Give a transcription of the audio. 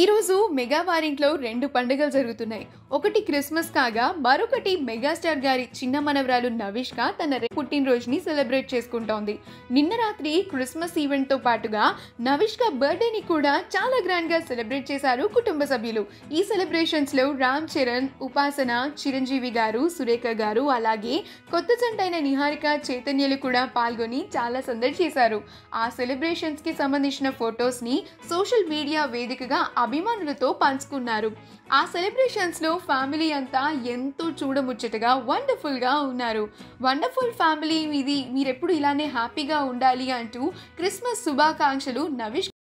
ఈరోజు మెగా వారింట్లో 2 పండుగలు జరుగుతున్నాయి. ఒకటి క్రిస్మస్ కాగా మరొకటి మెగాస్టార్ గారి చిన్న మనవరాలు నవిష్క తన పుట్టినరోజుని సెలబ్రేట్ చేసుకుంటోంది. నిన్న రాత్రి క్రిస్మస్ ఈవెంట్తో పాటుగా నవిష్క బర్త్డేని కూడా చాలా గ్రాండ్గా సెలబ్రేట్ చేశారు కుటుంబ సభ్యులు. ఈ సెలబ్రేషన్స్లో రామ్ చరణ్, ఉపాసన, చిరంజీవి గారు, సురేఖ గారు, అలాగే కొత్త జంటైన నిహారిక, చైతన్యలు కూడా పాల్గొని చాలా సందడి చేశారు. ఆ సెలబ్రేషన్స్కి సంబంధించిన ఫొటోస్ని సోషల్ మీడియా వేదికగా అభిమానులతో పంచుకున్నారు. ఆ సెలబ్రేషన్స్లో ఫ్యామిలీ అంతా ఎంతో చూడముచ్చటగా వండర్ఫుల్గా ఉన్నారు. వండర్ఫుల్ ఫ్యామిలీ మీది, మీరెప్పుడు ఇలానే హ్యాపీగా ఉండాలి అంటూ క్రిస్మస్ శుభాకాంక్షలు నవిష్